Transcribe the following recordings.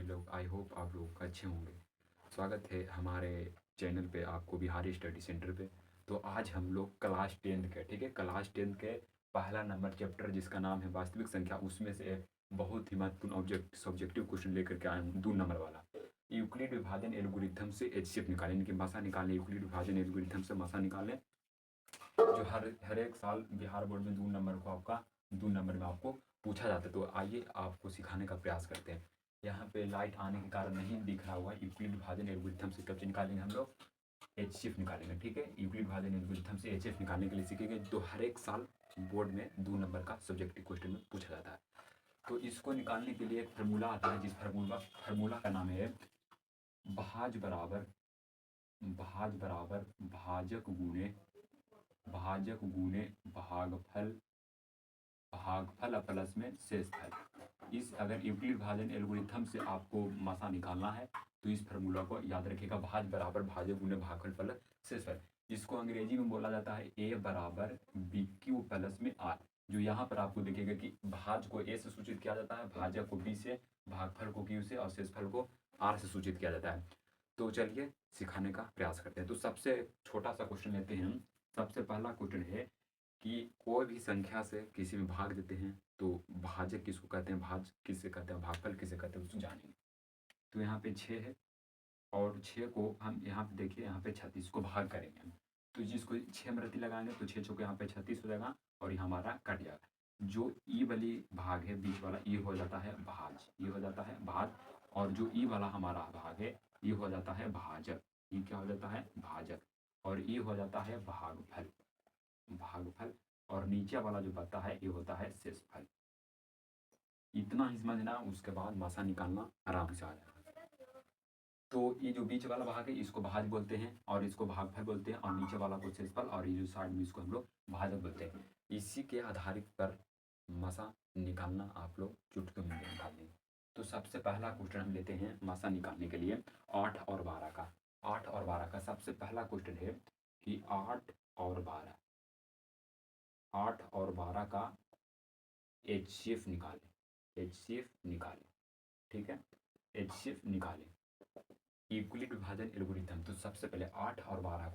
लोग। I hope आप लोग अच्छे होंगे। स्वागत है हमारे चैनल पे, आपको बिहारी स्टडी सेंटर पे। तो आज हम लोग क्लास टेंथ के, ठीक है, क्लास टेंथ के पहला नंबर चैप्टर जिसका नाम है वास्तविक संख्या, उसमें से एक बहुत ही महत्वपूर्ण सब्जेक्टिव क्वेश्चन लेकर के आए हूँ, 2 नंबर वाला। यूक्लिड विभाजन एल्गोरिथम से एचसीएफ निकालें, इनकी मासा निकालें। यूक्लिड विभाजन एल्गोरिथम से मासा निकालें, जो हर एक साल बिहार बोर्ड में 2 नंबर को आपका 2 नंबर में आपको पूछा जाता है। तो आइए आपको सिखाने का प्रयास करते हैं। यहाँ पे लाइट आने के कारण नहीं दिख रहा हुआ। यूक्लिड विभाजन एल्गोरिथम से कब निकालेंगे हम लोग? एचसीएफ निकालेंगे, ठीक है। यूक्लिड विभाजन एल्गोरिथम से एचसीएफ निकालने के लिए सीखेंगे, तो हर एक साल बोर्ड में 2 नंबर का सब्जेक्टिव क्वेश्चन में पूछा जाता है। तो इसको निकालने के लिए एक फार्मूला आता है, जिस फार्मूला का नाम है भाज बराबर भाजक गुणे भागफल प्लस में शेषफल। इस अगर यूक्लिड विभाजन एल्गोरिथम से आपको मासा निकालना है तो इस फार्मूला को याद रखिएगा, भाज बराबर भाजक गुणे भागफल प्लस शेषफल। इसको अंग्रेजी में बोला जाता है ए बराबर बी क्यू प्लस में आर। जो यहाँ पर आपको देखिएगा कि भाज को ए से सूचित किया जाता है, भाजक को बी से, भागफल को क्यू से और शेषफल को आर से सूचित किया जाता है। तो चलिए सिखाने का प्रयास करते हैं। तो सबसे छोटा सा क्वेश्चन लेते हैं हम। सबसे पहला क्वेश्चन है कि कोई भी संख्या से किसी में भाग देते हैं तो भाजक किसको कहते हैं, भाज किसे कहते हैं, भागफल किसे कहते हैं, उसको जानेंगे। तो यहाँ पे 6 है और 6 को हम यहाँ पे देखिए, यहाँ पे 36 को भाग करेंगे हम। तो जिसको 6 में रत्ती लगाएंगे तो 6 चौके यहाँ पे 36 हो जाएगा और ये हमारा कट जाएगा। जो ई वाली भाग है बीच वाला, ये हो जाता है भाज, ये हो जाता है भाज। और जो ई वाला हमारा भाग है ये हो जाता है भाजक। ये क्या हो जाता है? भाजक। और ये हो जाता है भागफल। और नीचे वाला जो बचता है ये होता है शेषफल। इतना ही समझना, उसके बाद मासा निकालना आराम से आ जाएगा। तो ये जो बीच वाला भाग है इसको भाज बोलते हैं और इसको भागफल बोलते हैं, और नीचे वाला को शेषफल, और ये जो साइड में इसको हम लोग भाजक बोलते हैं। इसी के आधारित पर मासा निकालना आप लोग चुटकी में निकाल लेंगे। तो सबसे पहला क्वेश्चन हम लेते हैं मासा निकालने के लिए 8 और 12 का। 8 और 12 का सबसे पहला क्वेश्चन है कि 8 और 12 का एचसीएफ निकालें, ठीक है। एचसीएफ निकालें यूक्लिड विभाजन एल्गोरिथम। तो सबसे पहले 8 और 12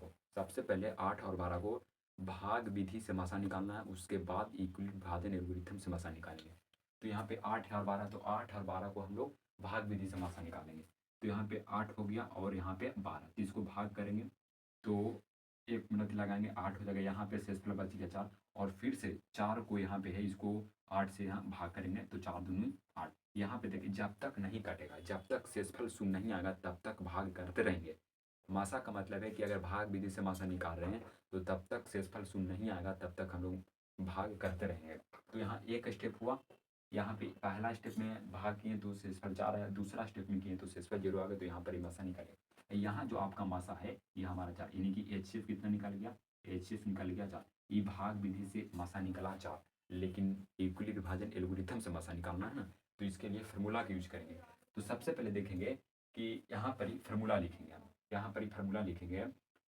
को भाग विधि से मासा निकालना है, उसके बाद यूक्लिड विभाजन एल्गोरिथम से मासा निकालेंगे। तो यहाँ पे 8 है और 12, तो 8 और 12 को हम लोग भाग विधि से मासा निकालेंगे। तो यहाँ पे 8 हो गया और यहाँ पे 12, तो इसको भाग करेंगे तो 1 मिनट लगाएंगे, 8 हो जाएगा। यहाँ पे शेषफल बच गया 4, और फिर से 4 को यहाँ पे है, इसको 8 से यहाँ भाग करेंगे तो 4 दूनी 8। यहाँ पे देखिए जब तक नहीं कटेगा, जब तक शेषफल शून्य नहीं आएगा तब तक भाग करते रहेंगे। मासा का मतलब है कि अगर भाग विधि से मासा निकाल रहे हैं तो तब तक शेषफल शून्य नहीं आएगा, तब तक हम लोग भाग करते रहेंगे। तो यहाँ एक स्टेप हुआ, यहाँ पे पहला स्टेप में भाग किए तो शेषफल 4 आया, दूसरा स्टेप में किए तो शेषफल 0 आ गया, तो यहाँ पर मासा निकाले। यहाँ जो आपका मासा है ये हमारा 4, यानी कि एचसीएफ कितना निकल गया? एचसीएफ निकल गया 4। ये भाग विधि से मासा निकला 4, लेकिन यूक्लिड विभाजन एल्गोरिथम से मासा निकालना है ना, तो इसके लिए फार्मूला का यूज करेंगे। तो सबसे पहले देखेंगे कि यहाँ पर ही फार्मूला लिखेंगे हम, यहाँ पर ही फार्मूला लिखेंगे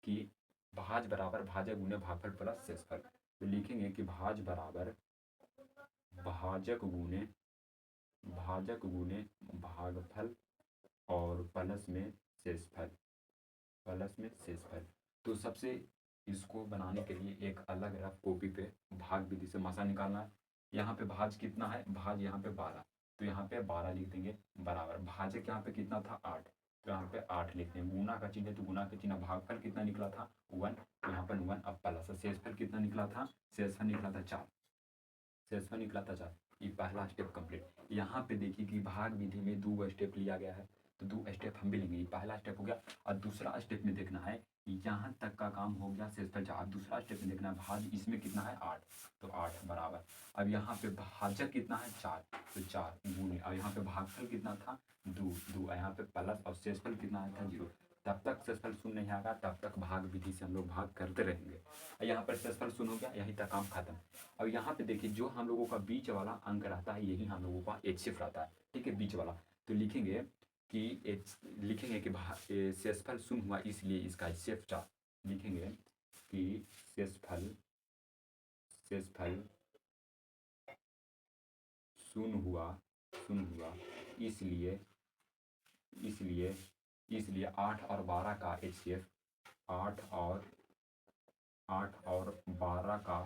कि भाज बराबर भाजक गुणे भागफल प्लस शेषफल। तो लिखेंगे कि भाज बराबर भाजक गुणे भागफल और प्लस में शेषफल। तो सबसे इसको बनाने के लिए एक अलग रफ कॉपी पे भाग विधि से मासा निकालना है। यहाँ पे भाज कितना है? भाज यहाँ पे 12, तो यहाँ पे 12 लिख देंगे बराबर भाजक यहाँ पे कितना था? 8, तो यहाँ पे 8 लिख देंगे। गुना का चिन्ह है तो गुना का चिन्ह। भागफल कितना निकला था? 1, तो यहाँ पर 1 अब प्लस। शेषफल कितना निकला था? शेषफल निकला था 4, शेषफल निकला था 4। ये पहला स्टेप कंप्लीट। यहाँ पे देखिए कि भाग विधि में 2 स्टेप लिया गया है, तो 2 स्टेप हम भी लेंगे। ये पहला स्टेप हो गया, और दूसरा स्टेप में देखना है यहाँ तक का काम हो गया शेषफल 4। दूसरा स्टेप में देखना है भाज इसमें कितना है? 8, तो 8 बराबर। अब यहाँ पे भाजक कितना है? 4, तो 4 गुणे, और यहाँ पे भागफल कितना था? 2, यहाँ पे प्लस, और शेषफल कितना था? 0। तब तक शेषफल शून्य नहीं आएगा, तब तक भाग विधि से हम लोग भाग करते रहेंगे। यहाँ पर शेषफल शून्य हो गया, यहीं तक काम खत्म। अब यहाँ पे देखिए जो हम लोगों का बीच वाला अंक रहता है यही हम लोगों का एचसीएफ रहता है, ठीक है, बीच वाला। तो लिखेंगे कि शेषफल शून्य हुआ इसलिए इसका एचसीएफ 4। लिखेंगे कि शेषफल शून्य हुआ इसलिए इसलिए इसलिए 8 और 12 का HCF 8 और 12 का